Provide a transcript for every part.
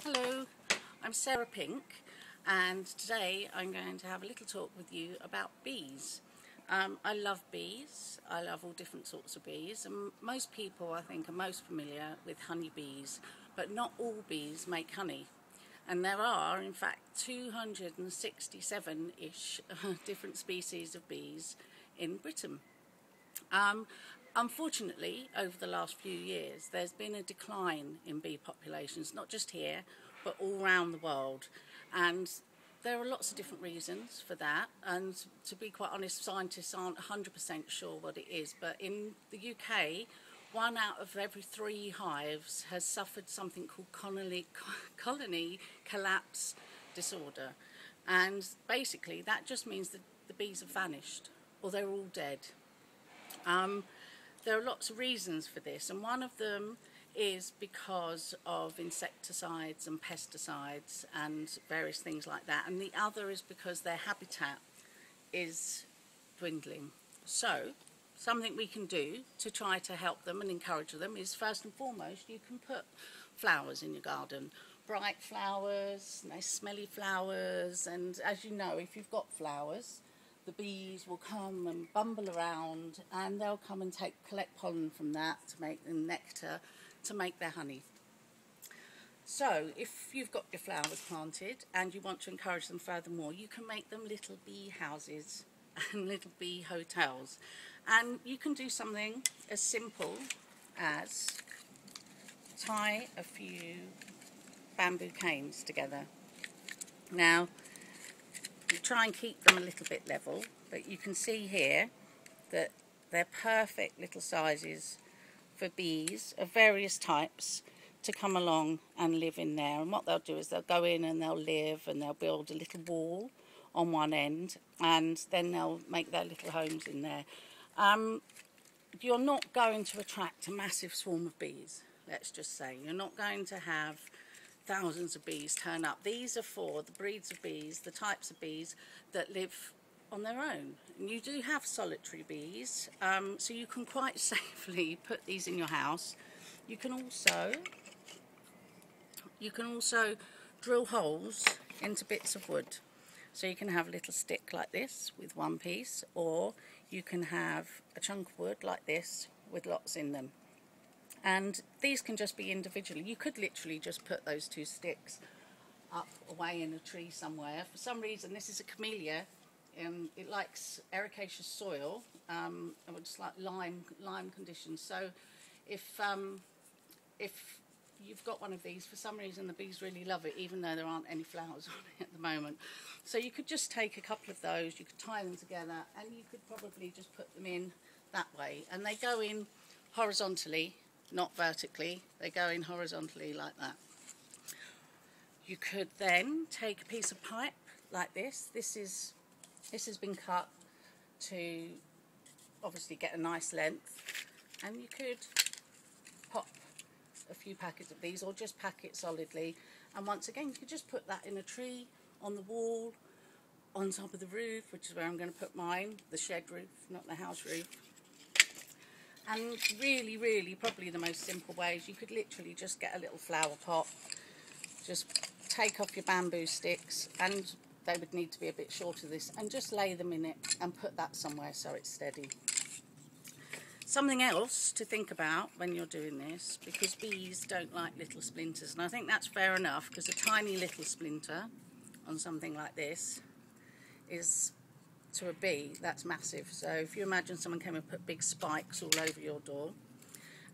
Hello, I'm Sarah Pink, and today I'm going to have a little talk with you about bees. I love bees. I love all different sorts of bees, and most people I think are most familiar with honeybees, but not all bees make honey. And there are in fact 267-ish different species of bees in Britain. Unfortunately, over the last few years, there's been a decline in bee populations, not just here, but all around the world. And there are lots of different reasons for that. And to be quite honest, scientists aren't 100% sure what it is. But in the UK, 1 out of every 3 hives has suffered something called colony collapse disorder. And basically, that just means that the bees have vanished, or they're all dead. There are lots of reasons for this, and one of them is because of insecticides and pesticides and various things like that, and the other is because their habitat is dwindling. So something we can do to try to help them and encourage them is, first and foremost, you can put flowers in your garden. Bright flowers, nice smelly flowers, and as you know, if you've got flowers, the bees will come and bumble around, and they'll come and collect pollen from that to make them nectar, to make their honey. So if you've got your flowers planted and you want to encourage them furthermore, you can make them little bee houses and little bee hotels. And you can do something as simple as tie a few bamboo canes together. Now, you try and keep them a little bit level, but you can see here that they're perfect little sizes for bees of various types to come along and live in there. And what they'll do is they'll go in and they'll live, and they'll build a little wall on one end, and then they'll make their little homes in there. You're not going to attract a massive swarm of bees, let's just say. You're not going to have thousands of bees turn up. These are for the breeds of bees, the types of bees that live on their own. And you do have solitary bees, so you can quite safely put these in your house. You can also drill holes into bits of wood. So you can have a little stick like this with one piece, or you can have a chunk of wood like this with lots in them. And these can just be individually. You could literally just put those 2 sticks up away in a tree somewhere. For some reason, this is a camellia, and it likes ericaceous soil, and just like lime conditions. So if you've got one of these, for some reason the bees really love it, even though there aren't any flowers on it at the moment. So you could just take a couple of those, you could tie them together, and you could probably just put them in that way. And they go in horizontally, not vertically. They go in horizontally like that. You could then take a piece of pipe like this. This has been cut to obviously get a nice length, and you could pop a few packets of these, or just pack it solidly. And once again, you could just put that in a tree, on the wall, on top of the roof, which is where I'm going to put mine, the shed roof, not the house roof. And really, really, probably the most simple way is you could literally just get a little flower pot, just take off your bamboo sticks, and they would need to be a bit shorter this, and just lay them in it and put that somewhere so it's steady. Something else to think about when you're doing this, because bees don't like little splinters, and I think that's fair enough, because a tiny little splinter on something like this is, to a bee, that's massive. So if you imagine someone came and put big spikes all over your door.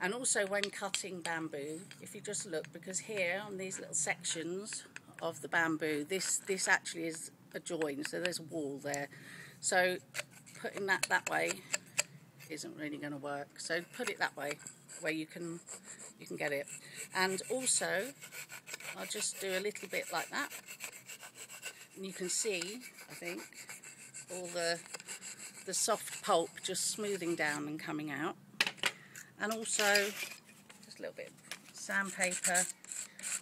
And also when cutting bamboo, if you just look, because here on these little sections of the bamboo, this actually is a join, so there's a wall there. So putting that way isn't really going to work. So put it that way, where you can get it. And also, I'll just do a little bit like that, and you can see, I think, all the soft pulp just smoothing down and coming out. And also just a little bit of sandpaper,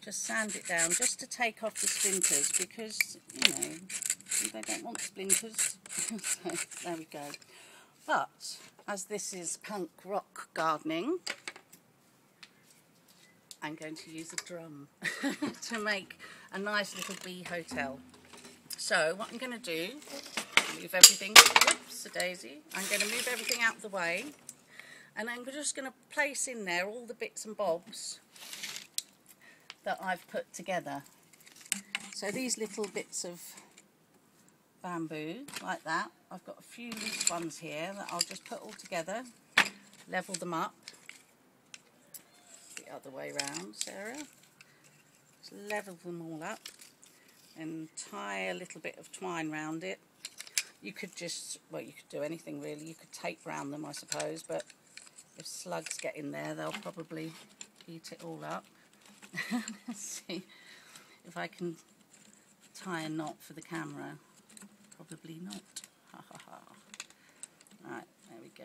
just sand it down just to take off the splinters, because they don't want splinters. So there we go. But as this is punk rock gardening, I'm going to use a drum to make a nice little bee hotel. So what I'm going to do, move everything, whoops, a daisy. I'm going to move everything out of the way, and I'm just going to place in there all the bits and bobs that I've put together. So these little bits of bamboo, like that. I've got a few loose ones here that I'll just put all together, level them up. The other way round, Sarah. Just level them all up and tie a little bit of twine round it. You could just, well, you could do anything really. You could tape round them, I suppose, but if slugs get in there, they'll probably eat it all up. Let's see if I can tie a knot for the camera. Probably not. Ha ha ha. Right, there we go.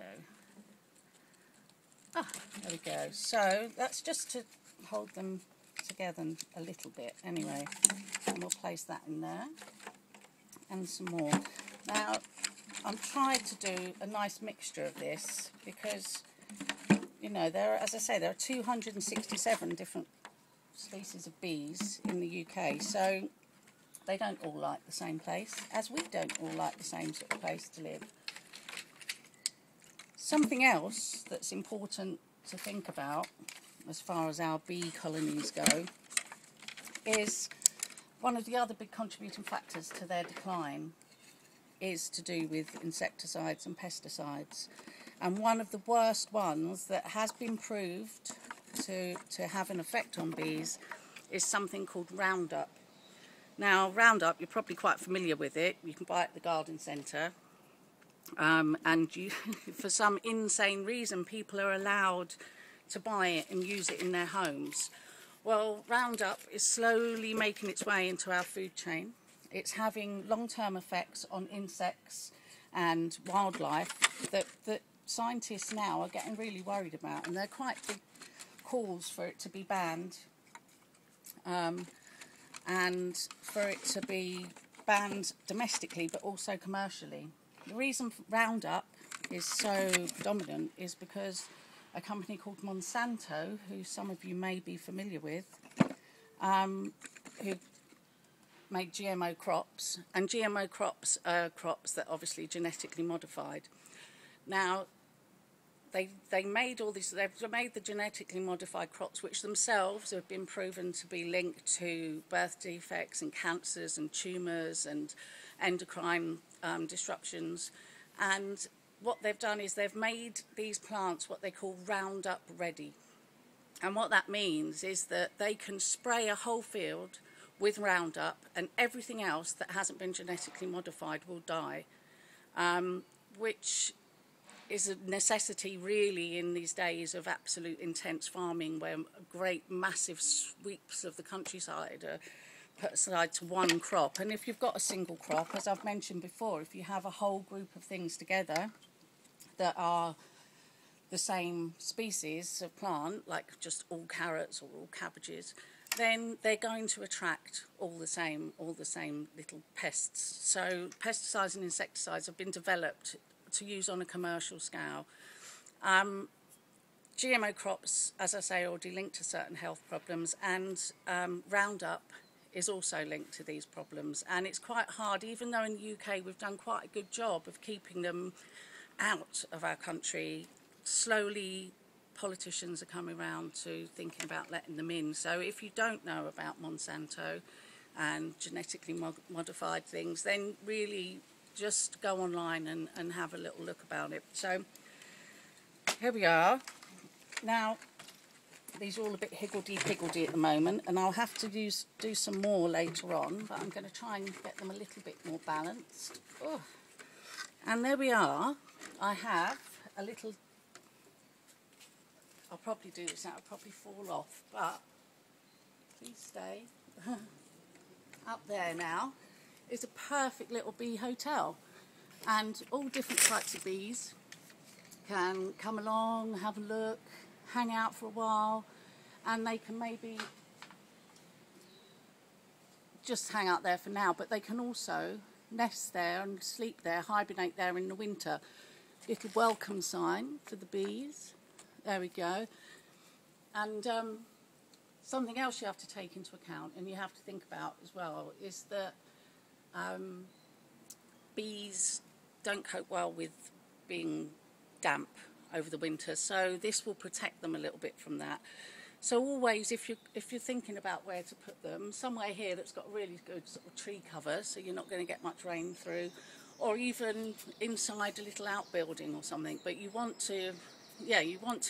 Ah, there we go. So that's just to hold them together a little bit anyway. And we'll place that in there. And some more. Now, I'm trying to do a nice mixture of this because, you know, as I say, there are 267 different species of bees in the UK. So they don't all like the same place, as we don't all like the same sort of place to live. Something else that's important to think about as far as our bee colonies go is one of the other big contributing factors to their decline is to do with insecticides and pesticides. And one of the worst ones that has been proved to have an effect on bees is something called Roundup. Now, Roundup, you're probably quite familiar with it. You can buy it at the garden centre. And you, for some insane reason, people are allowed to buy it and use it in their homes. Well, Roundup is slowly making its way into our food chain. It's having long-term effects on insects and wildlife that scientists now are getting really worried about, and they're quite big calls for it to be banned, and for it to be banned domestically but also commercially. The reason Roundup is so predominant is because a company called Monsanto, who some of you may be familiar with, who made GMO crops, and GMO crops are crops that are obviously genetically modified. Now, they made all these, they've made the genetically modified crops, which themselves have been proven to be linked to birth defects and cancers and tumours and endocrine disruptions. And what they've done is they've made these plants what they call Roundup ready. And what that means is that they can spray a whole field with Roundup, and everything else that hasn't been genetically modified will die, which is a necessity really in these days of absolute intense farming, where great massive sweeps of the countryside are put aside to one crop. And if you've got a single crop, as I've mentioned before, if you have a whole group of things together that are the same species of plant, like just all carrots or all cabbages, then they're going to attract all the same little pests. So pesticides and insecticides have been developed to use on a commercial scale. GMO crops, as I say, are already linked to certain health problems, and Roundup is also linked to these problems. And it's quite hard, even though in the UK we've done quite a good job of keeping them out of our country. Slowly, politicians are coming around to thinking about letting them in. So if you don't know about Monsanto and genetically modified things, then really just go online and have a little look about it. So here we are. Now, these are all a bit higgledy-piggledy at the moment, and I'll have to do some more later on, but I'm going to try and get them a little bit more balanced. Oh. And there we are. I have a little... I'll probably do this now, it'll probably fall off, but please stay. Up there now is a perfect little bee hotel, and all different types of bees can come along, have a look, hang out for a while, and they can maybe just hang out there for now, but they can also nest there and sleep there, hibernate there in the winter. Little welcome sign for the bees. There we go. And something else you have to take into account and you have to think about as well is that bees don't cope well with being damp over the winter, so this will protect them a little bit from that. So always, if you're thinking about where to put them, somewhere here that's got really good sort of tree cover, so you're not going to get much rain through, or even inside a little outbuilding or something. But you want to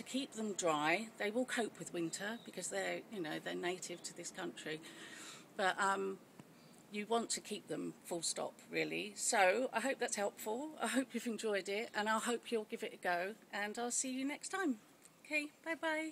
keep them dry. They will cope with winter because they're native to this country, but you want to keep them full stop, really. So I hope that's helpful. I hope you've enjoyed it, and I hope you'll give it a go, and I'll see you next time. Okay, bye-bye.